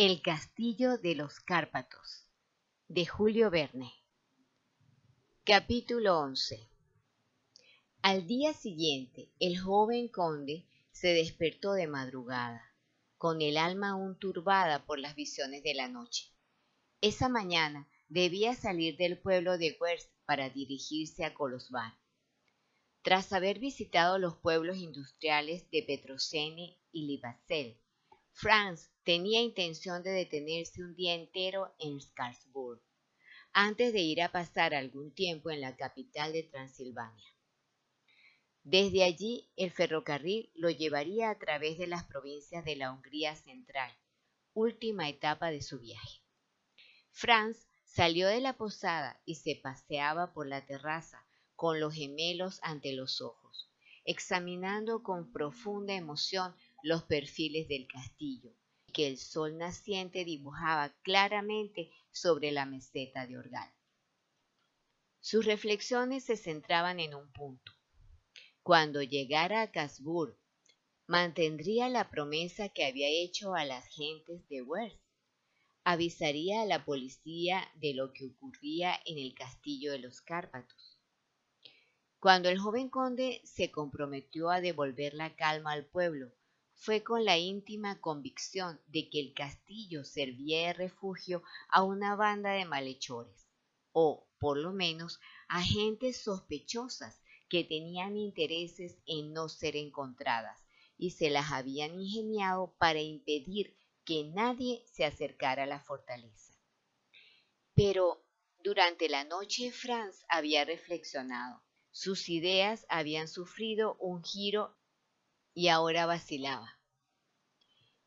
El castillo de los Cárpatos, de Julio Verne. Capítulo 11. Al día siguiente, el joven conde se despertó de madrugada, con el alma aún turbada por las visiones de la noche. Esa mañana debía salir del pueblo de Werst para dirigirse a Colosbar. Tras haber visitado los pueblos industriales de Petrosene y Libreville, Franz tenía intención de detenerse un día entero en Strasbourg, antes de ir a pasar algún tiempo en la capital de Transilvania. Desde allí, el ferrocarril lo llevaría a través de las provincias de la Hungría central, última etapa de su viaje. Franz salió de la posada y se paseaba por la terraza con los gemelos ante los ojos, examinando con profunda emoción los perfiles del castillo que el sol naciente dibujaba claramente sobre la meseta de Orgal. Sus reflexiones se centraban en un punto. Cuando llegara a Casbourg, mantendría la promesa que había hecho a las gentes de Werst. Avisaría a la policía de lo que ocurría en el castillo de los Cárpatos. Cuando el joven conde se comprometió a devolver la calma al pueblo, fue con la íntima convicción de que el castillo servía de refugio a una banda de malhechores, o, por lo menos, a gentes sospechosas que tenían intereses en no ser encontradas y se las habían ingeniado para impedir que nadie se acercara a la fortaleza. Pero durante la noche Franz había reflexionado. Sus ideas habían sufrido un giro y ahora vacilaba.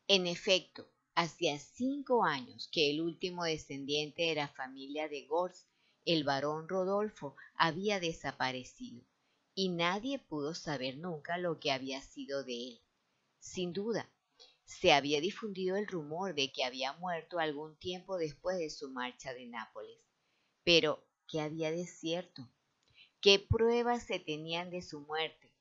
En efecto, hacía 5 años que el último descendiente de la familia de Gortz, el barón Rodolfo, había desaparecido, y nadie pudo saber nunca lo que había sido de él. Sin duda, se había difundido el rumor de que había muerto algún tiempo después de su marcha de Nápoles. Pero, ¿qué había de cierto? ¿Qué pruebas se tenían de su muerte?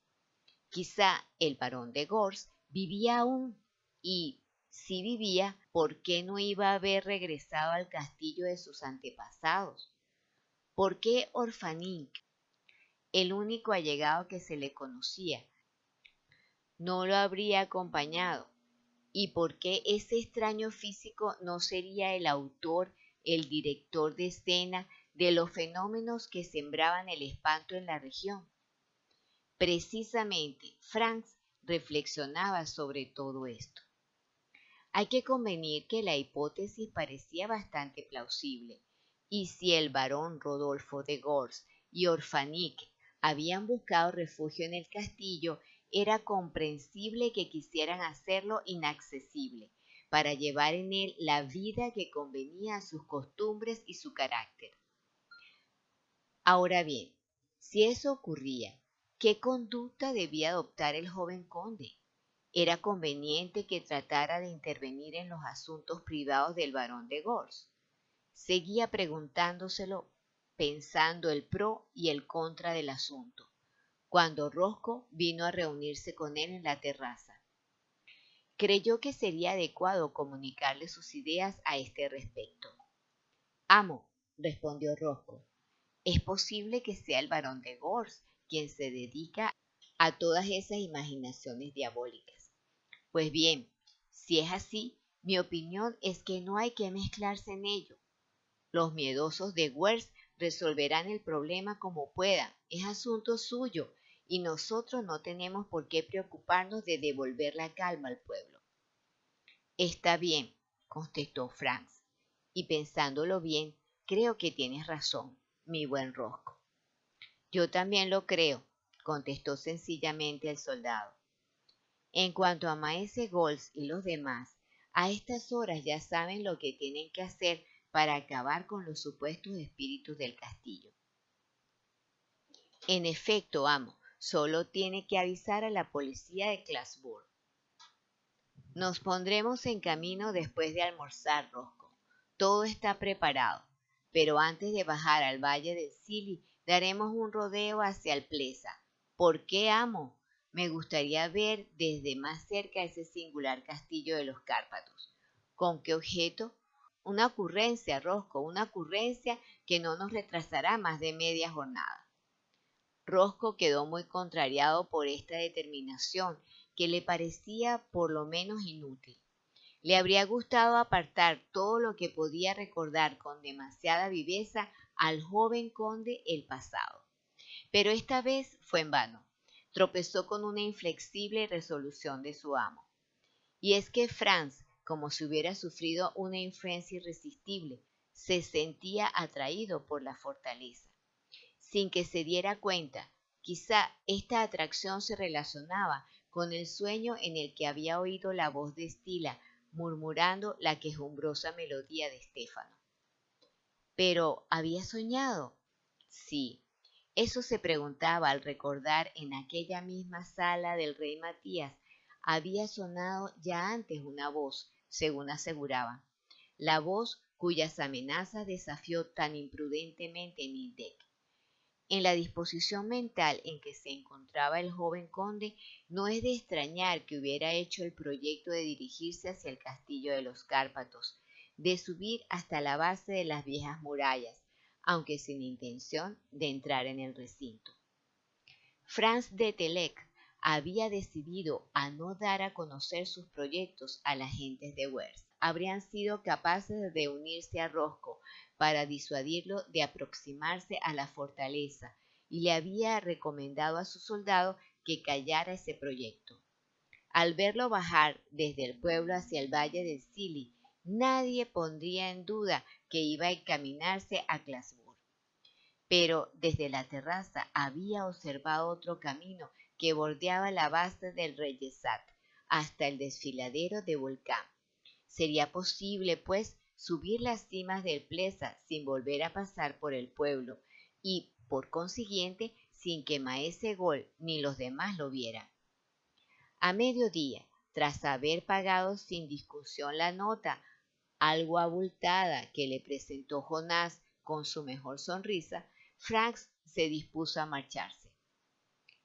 Quizá el barón de Gortz vivía aún, y si vivía, ¿por qué no iba a haber regresado al castillo de sus antepasados? ¿Por qué Orfanig, el único allegado que se le conocía, no lo habría acompañado? ¿Y por qué ese extraño físico no sería el autor, el director de escena de los fenómenos que sembraban el espanto en la región? Precisamente, Franz reflexionaba sobre todo esto. Hay que convenir que la hipótesis parecía bastante plausible, y si el barón Rodolfo de Gortz y Orfanig habían buscado refugio en el castillo, era comprensible que quisieran hacerlo inaccesible, para llevar en él la vida que convenía a sus costumbres y su carácter. Ahora bien, si eso ocurría, ¿qué conducta debía adoptar el joven conde? ¿Era conveniente que tratara de intervenir en los asuntos privados del barón de Gortz? Seguía preguntándoselo, pensando el pro y el contra del asunto, cuando Rosco vino a reunirse con él en la terraza. Creyó que sería adecuado comunicarle sus ideas a este respecto. «Amo», respondió Rosco, «es posible que sea el barón de Gortz quien se dedica a todas esas imaginaciones diabólicas. Pues bien, si es así, mi opinión es que no hay que mezclarse en ello. Los miedosos de Werst resolverán el problema como puedan, es asunto suyo, y nosotros no tenemos por qué preocuparnos de devolver la calma al pueblo». «Está bien», contestó Franz, «y pensándolo bien, creo que tienes razón, mi buen Rosco». «Yo también lo creo», contestó sencillamente el soldado. «En cuanto a Maese Goltz y los demás, a estas horas ya saben lo que tienen que hacer para acabar con los supuestos espíritus del castillo». «En efecto, amo, solo tiene que avisar a la policía de Classburg». «Nos pondremos en camino después de almorzar, Rosco. Todo está preparado, pero antes de bajar al valle del Scilly daremos un rodeo hacia el Plesa». «¿Por qué, amo? Me gustaría ver desde más cerca ese singular castillo de los Cárpatos». ¿Con qué objeto? Una ocurrencia, Rosco, una ocurrencia que no nos retrasará más de media jornada. Rosco quedó muy contrariado por esta determinación, que le parecía por lo menos inútil. Le habría gustado apartar todo lo que podía recordar con demasiada viveza al joven conde el pasado. Pero esta vez fue en vano. Tropezó con una inflexible resolución de su amo. Y es que Franz, como si hubiera sufrido una influencia irresistible, se sentía atraído por la fortaleza. Sin que se diera cuenta, quizá esta atracción se relacionaba con el sueño en el que había oído la voz de Stila murmurando la quejumbrosa melodía de Stefano. ¿Pero había soñado? Sí, eso se preguntaba al recordar en aquella misma sala del rey Matías había sonado ya antes una voz, según aseguraban, la voz cuyas amenazas desafió tan imprudentemente Nidec. En la disposición mental en que se encontraba el joven conde, no es de extrañar que hubiera hecho el proyecto de dirigirse hacia el castillo de los Cárpatos, de subir hasta la base de las viejas murallas, aunque sin intención de entrar en el recinto. Franz de Telek había decidido a no dar a conocer sus proyectos a las gentes de Wers. Habrían sido capaces de unirse a Rosco para disuadirlo de aproximarse a la fortaleza y le había recomendado a su soldado que callara ese proyecto. Al verlo bajar desde el pueblo hacia el valle de Scilly, nadie pondría en duda que iba a encaminarse a Classburg. Pero desde la terraza había observado otro camino que bordeaba la base del Reyesat hasta el desfiladero de Volcán. Sería posible, pues, subir las cimas del Plesa sin volver a pasar por el pueblo y, por consiguiente, sin que Maese Gol ni los demás lo vieran. A mediodía, tras haber pagado sin discusión la nota, algo abultada, que le presentó Jonás con su mejor sonrisa, Franz se dispuso a marcharse.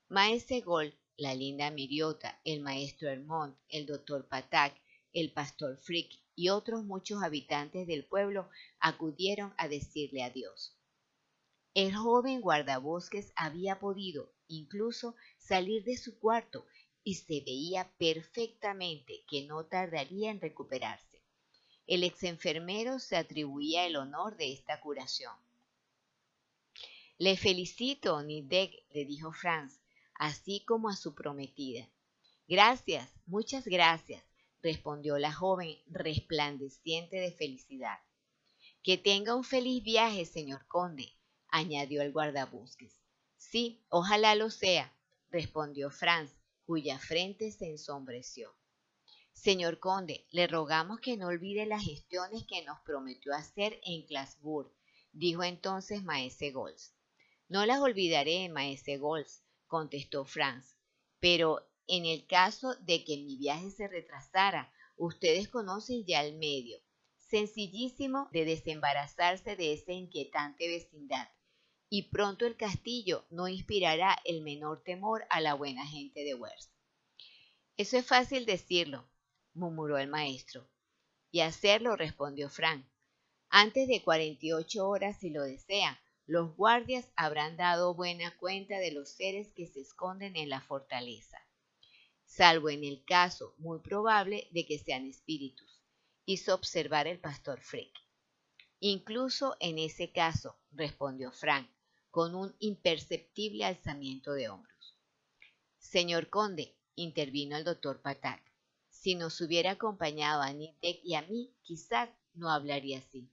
Maese Gol, la linda Miriota, el maestro Hermont, el doctor Patak, el pastor Frick y otros muchos habitantes del pueblo acudieron a decirle adiós. El joven guardabosques había podido incluso salir de su cuarto y se veía perfectamente que no tardaría en recuperarse. El exenfermero se atribuía el honor de esta curación. Le felicito, Nidec, le dijo Franz, así como a su prometida. Gracias, muchas gracias, respondió la joven resplandeciente de felicidad. Que tenga un feliz viaje, señor conde, añadió el guardabosques. Sí, ojalá lo sea, respondió Franz, cuya frente se ensombreció. Señor conde, le rogamos que no olvide las gestiones que nos prometió hacer en Classburg, dijo entonces maese Gols. No las olvidaré, maese Gols, contestó Franz, pero en el caso de que mi viaje se retrasara, ustedes conocen ya el medio, sencillísimo, de desembarazarse de esa inquietante vecindad, y pronto el castillo no inspirará el menor temor a la buena gente de Wers. Eso es fácil decirlo, murmuró el maestro. Y hacerlo, respondió Frank. Antes de 48 horas, si lo desean, los guardias habrán dado buena cuenta de los seres que se esconden en la fortaleza, salvo en el caso muy probable de que sean espíritus, hizo observar el pastor Frick. Incluso en ese caso, respondió Frank, con un imperceptible alzamiento de hombros. Señor conde, intervino el doctor Patak, si nos hubiera acompañado a Nidec y a mí, quizás no hablaría así.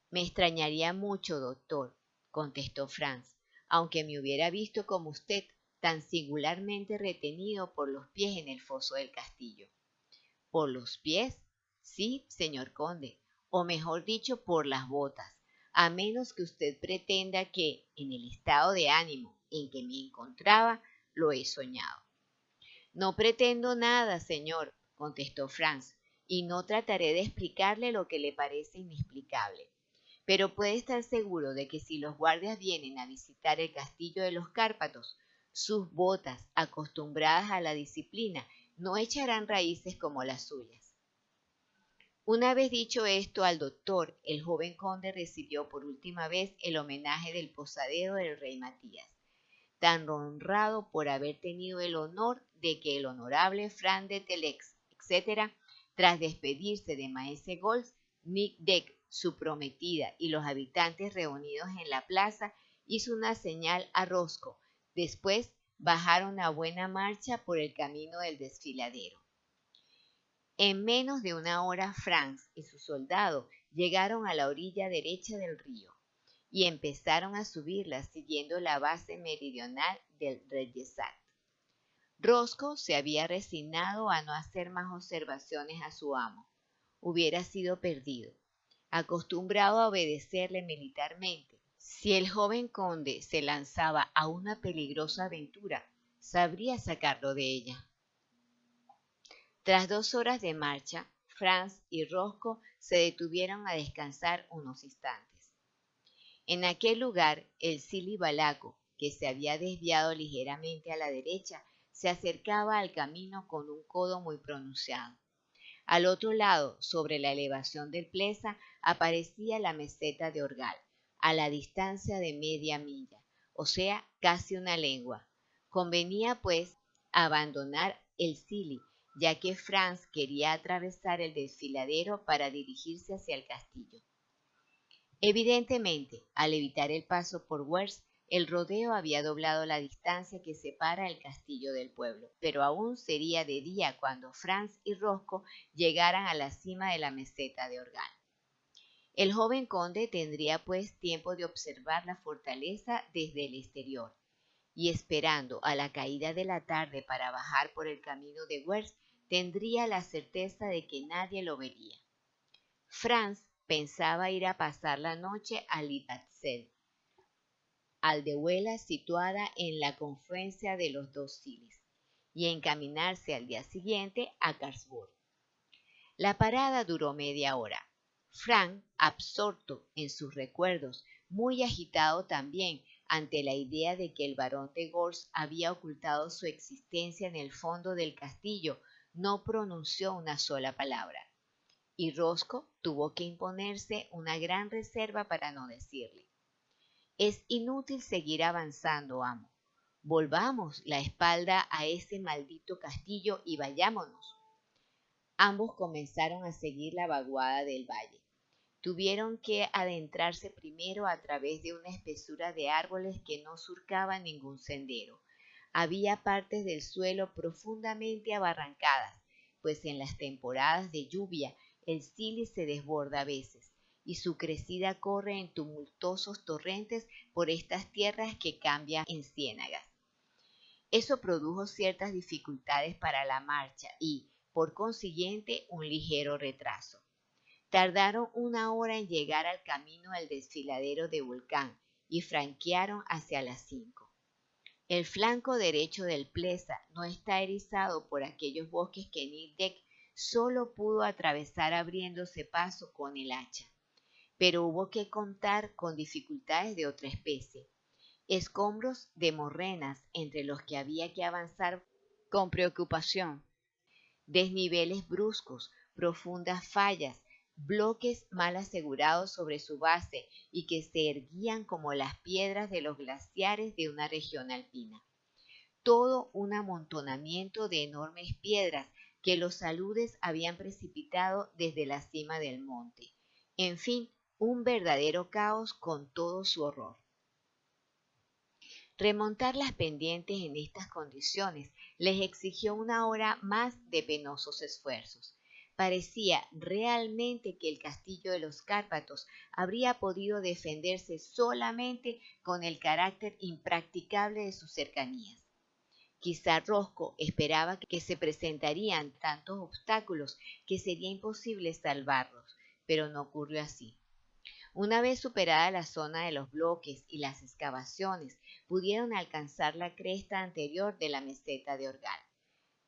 Me extrañaría mucho, doctor, contestó Franz, aunque me hubiera visto como usted, tan singularmente retenido por los pies en el foso del castillo. ¿Por los pies? Sí, señor conde, o mejor dicho, por las botas, a menos que usted pretenda que, en el estado de ánimo en que me encontraba, lo he soñado. No pretendo nada, señor, contestó Franz, y no trataré de explicarle lo que le parece inexplicable. Pero puede estar seguro de que si los guardias vienen a visitar el castillo de los Cárpatos, sus botas, acostumbradas a la disciplina, no echarán raíces como las suyas. Una vez dicho esto al doctor, el joven conde recibió por última vez el homenaje del posadero del rey Matías, tan honrado por haber tenido el honor de que el honorable Fran de Telex, etc., tras despedirse de Maese Gols, Nic Deck, su prometida, y los habitantes reunidos en la plaza, hizo una señal a Rosco. Después bajaron a buena marcha por el camino del desfiladero. En menos de una hora Franz y su soldado llegaron a la orilla derecha del río y empezaron a subirla siguiendo la base meridional del Regesat. Rosco se había resignado a no hacer más observaciones a su amo. Hubiera sido perdido, acostumbrado a obedecerle militarmente. Si el joven conde se lanzaba a una peligrosa aventura, sabría sacarlo de ella. Tras 2 horas de marcha, Franz y Rosco se detuvieron a descansar unos instantes. En aquel lugar, el Sili Balaco, que se había desviado ligeramente a la derecha, se acercaba al camino con un codo muy pronunciado. Al otro lado, sobre la elevación del Plesa, aparecía la meseta de Orgal, a la distancia de media milla, o sea, casi una legua. Convenía, pues, abandonar el Sili, ya que Franz quería atravesar el desfiladero para dirigirse hacia el castillo. Evidentemente, al evitar el paso por Wers, el rodeo había doblado la distancia que separa el castillo del pueblo, pero aún sería de día cuando Franz y Rosco llegaran a la cima de la meseta de Orgal. El joven conde tendría pues tiempo de observar la fortaleza desde el exterior, y esperando a la caída de la tarde para bajar por el camino de Wers, tendría la certeza de que nadie lo vería. Franz pensaba ir a pasar la noche a Libatzel, aldehuela situada en la confluencia de los dos Silis, y encaminarse al día siguiente a Karlsburg. La parada duró media hora. Frank, absorto en sus recuerdos, muy agitado también ante la idea de que el barón de Gorz había ocultado su existencia en el fondo del castillo, no pronunció una sola palabra, y Rosco tuvo que imponerse una gran reserva para no decirle: «Es inútil seguir avanzando, amo. Volvamos la espalda a ese maldito castillo y vayámonos». Ambos comenzaron a seguir la vaguada del valle. Tuvieron que adentrarse primero a través de una espesura de árboles que no surcaba ningún sendero. Había partes del suelo profundamente abarrancadas, pues en las temporadas de lluvia el Sili se desborda a veces, y su crecida corre en tumultuosos torrentes por estas tierras que cambian en ciénagas. Eso produjo ciertas dificultades para la marcha y, por consiguiente, un ligero retraso. Tardaron una hora en llegar al camino del desfiladero de Volcán y franquearon hacia las 5. El flanco derecho del Plesa no está erizado por aquellos bosques que Nidek solo pudo atravesar abriéndose paso con el hacha, pero hubo que contar con dificultades de otra especie: escombros de morrenas entre los que había que avanzar con preocupación, desniveles bruscos, profundas fallas, bloques mal asegurados sobre su base y que se erguían como las piedras de los glaciares de una región alpina. Todo un amontonamiento de enormes piedras que los aludes habían precipitado desde la cima del monte. En fin, un verdadero caos con todo su horror. Remontar las pendientes en estas condiciones les exigió una hora más de penosos esfuerzos. Parecía realmente que el castillo de los Cárpatos habría podido defenderse solamente con el carácter impracticable de sus cercanías. Quizá Rosco esperaba que se presentarían tantos obstáculos que sería imposible salvarlos, pero no ocurrió así. Una vez superada la zona de los bloques y las excavaciones, pudieron alcanzar la cresta anterior de la meseta de Orgal.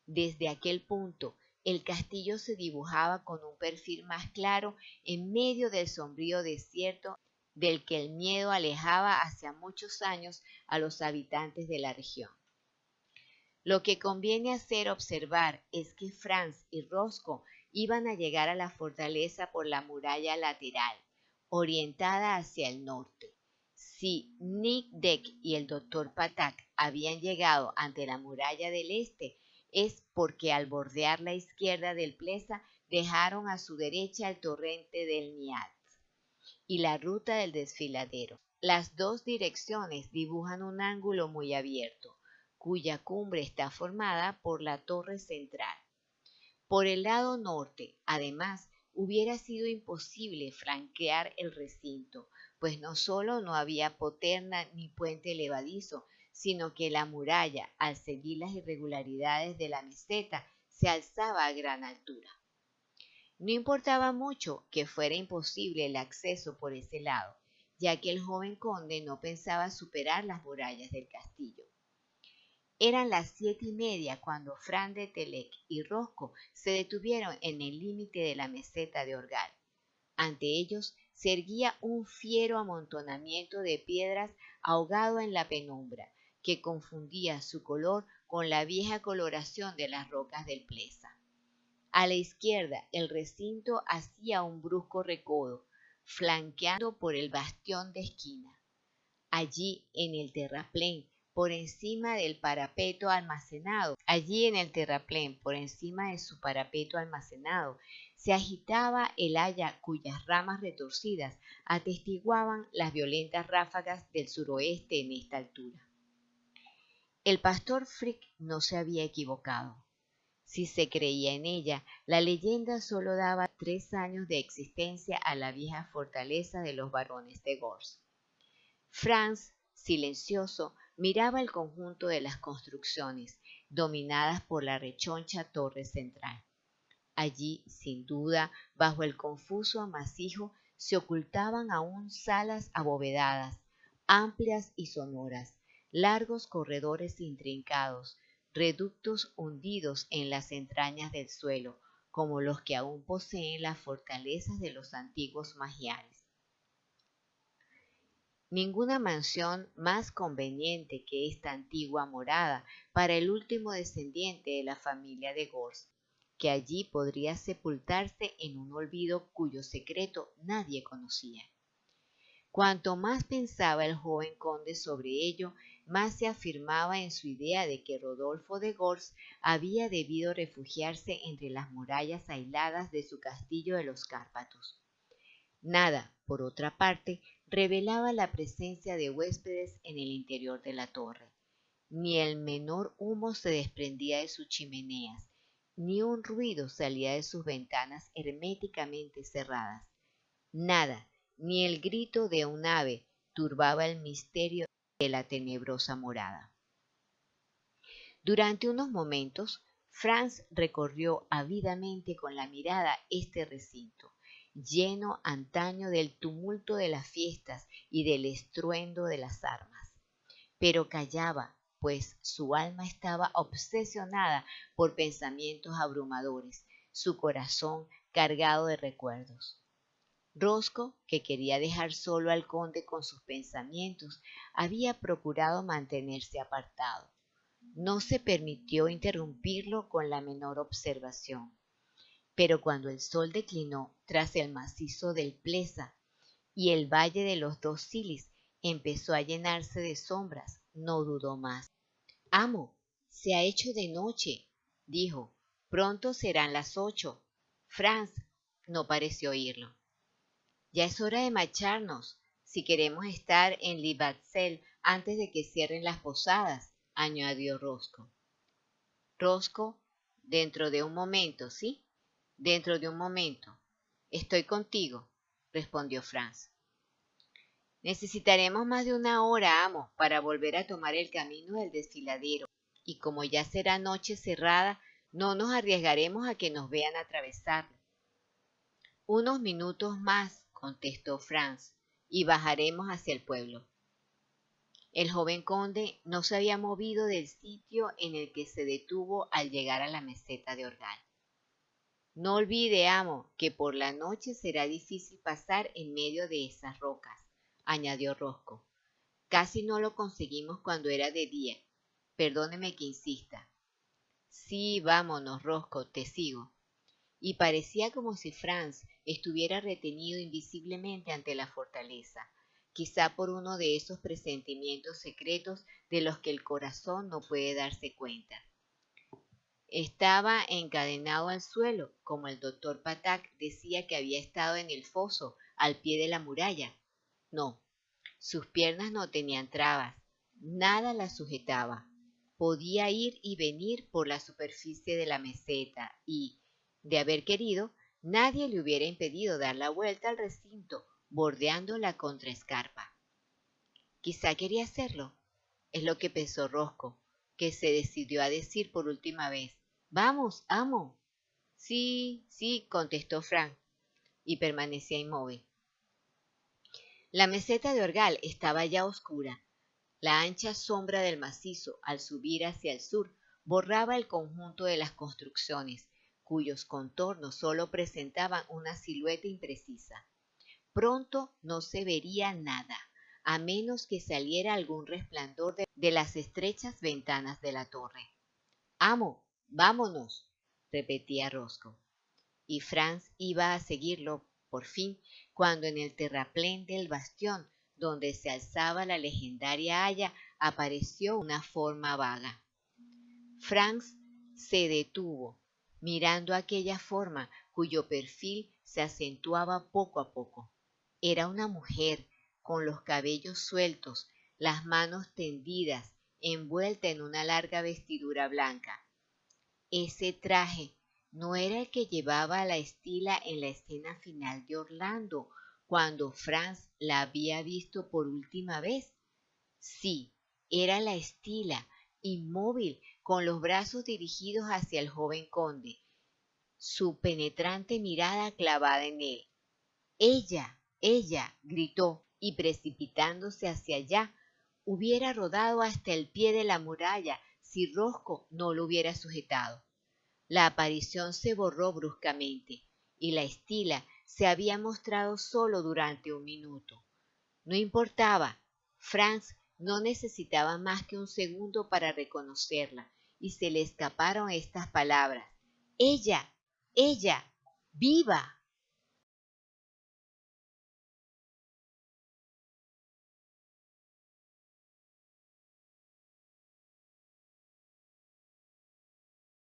Desde aquel punto, el castillo se dibujaba con un perfil más claro en medio del sombrío desierto del que el miedo alejaba hacía muchos años a los habitantes de la región. Lo que conviene hacer observar es que Franz y Rosco iban a llegar a la fortaleza por la muralla lateral, orientada hacia el norte. Si Nic Deck y el doctor Patak habían llegado ante la muralla del este, es porque al bordear la izquierda del Plesa dejaron a su derecha el torrente del Niat y la ruta del desfiladero. Las dos direcciones dibujan un ángulo muy abierto, cuya cumbre está formada por la torre central. Por el lado norte, además, hubiera sido imposible franquear el recinto, pues no solo no había poterna ni puente levadizo, sino que la muralla, al seguir las irregularidades de la meseta, se alzaba a gran altura. No importaba mucho que fuera imposible el acceso por ese lado, ya que el joven conde no pensaba superar las murallas del castillo. Eran las 7:30 cuando Fran de Telec y Rosco se detuvieron en el límite de la meseta de Orgal. Ante ellos se erguía un fiero amontonamiento de piedras ahogado en la penumbra, que confundía su color con la vieja coloración de las rocas del Plesa. A la izquierda, el recinto hacía un brusco recodo, flanqueado por el bastión de esquina. Allí, en el terraplén, por encima de su parapeto almacenado, se agitaba el haya cuyas ramas retorcidas atestiguaban las violentas ráfagas del suroeste en esta altura. El pastor Frick no se había equivocado. Si se creía en ella, la leyenda solo daba 3 años de existencia a la vieja fortaleza de los barones de Gors. Franz, silencioso, miraba el conjunto de las construcciones, dominadas por la rechoncha torre central. Allí, sin duda, bajo el confuso amasijo, se ocultaban aún salas abovedadas, amplias y sonoras, largos corredores intrincados, reductos hundidos en las entrañas del suelo, como los que aún poseen las fortalezas de los antiguos magiares. Ninguna mansión más conveniente que esta antigua morada para el último descendiente de la familia de Gors, que allí podría sepultarse en un olvido cuyo secreto nadie conocía. Cuanto más pensaba el joven conde sobre ello, más se afirmaba en su idea de que Rodolfo de Gors había debido refugiarse entre las murallas aisladas de su castillo de los Cárpatos. Nada, por otra parte, revelaba la presencia de huéspedes en el interior de la torre. Ni el menor humo se desprendía de sus chimeneas, ni un ruido salía de sus ventanas herméticamente cerradas. Nada, ni el grito de un ave turbaba el misterio de la tenebrosa morada. Durante unos momentos, Franz recorrió ávidamente con la mirada este recinto, lleno antaño del tumulto de las fiestas y del estruendo de las armas. Pero callaba, pues su alma estaba obsesionada por pensamientos abrumadores, su corazón cargado de recuerdos. Rosco, que quería dejar solo al conde con sus pensamientos, había procurado mantenerse apartado. No se permitió interrumpirlo con la menor observación. Pero cuando el sol declinó tras el macizo del Plesa y el valle de los dos Silis empezó a llenarse de sombras, no dudó más. «Amo, se ha hecho de noche», dijo. «Pronto serán las 8». Franz no pareció oírlo. «Ya es hora de marcharnos, si queremos estar en Libatzel antes de que cierren las posadas», añadió Rosco. «Rosco, dentro de un momento, ¿sí? Dentro de un momento. Estoy contigo», respondió Franz. «Necesitaremos más de 1 hora, amo, para volver a tomar el camino del desfiladero, y como ya será noche cerrada, no nos arriesgaremos a que nos vean atravesarla». «Unos minutos más», contestó Franz, «y bajaremos hacia el pueblo». El joven conde no se había movido del sitio en el que se detuvo al llegar a la meseta de Orgal. «No olvide, amo, que por la noche será difícil pasar en medio de esas rocas», añadió Rosco. «Casi no lo conseguimos cuando era de día. Perdóneme que insista». «Sí, vámonos, Rosco, te sigo». y parecía como si Franz estuviera retenido invisiblemente ante la fortaleza, quizá por uno de esos presentimientos secretos de los que el corazón no puede darse cuenta. Estaba encadenado al suelo, como el doctor Patak decía que había estado en el foso, al pie de la muralla. No, sus piernas no tenían trabas, nada las sujetaba. Podía ir y venir por la superficie de la meseta y, de haber querido, nadie le hubiera impedido dar la vuelta al recinto, bordeando la contraescarpa. Quizá quería hacerlo, es lo que pensó Rosco, que se decidió a decir por última vez: «Vamos, amo». «Sí, sí», contestó Frank, y permanecía inmóvil. La meseta de Orgal estaba ya oscura. La ancha sombra del macizo, al subir hacia el sur, borraba el conjunto de las construcciones, cuyos contornos solo presentaban una silueta imprecisa. Pronto no se vería nada, a menos que saliera algún resplandor de las estrechas ventanas de la torre. «Amo, vámonos», repetía Rosco. Y Franz iba a seguirlo, por fin, cuando en el terraplén del bastión, donde se alzaba la legendaria haya, apareció una forma vaga. Franz se detuvo, mirando aquella forma cuyo perfil se acentuaba poco a poco. Era una mujer, con los cabellos sueltos, las manos tendidas, envuelta en una larga vestidura blanca. Ese traje no era el que llevaba la Estila en la escena final de Orlando, cuando Franz la había visto por última vez. Sí, era la Estila, inmóvil, con los brazos dirigidos hacia el joven conde, su penetrante mirada clavada en él. Ella, gritó, y precipitándose hacia allá, hubiera rodado hasta el pie de la muralla si Rosco no lo hubiera sujetado. La aparición se borró bruscamente, y la Estila se había mostrado solo durante un minuto. No importaba, Franz no necesitaba más que un segundo para reconocerla, y se le escaparon estas palabras: «Ella, viva».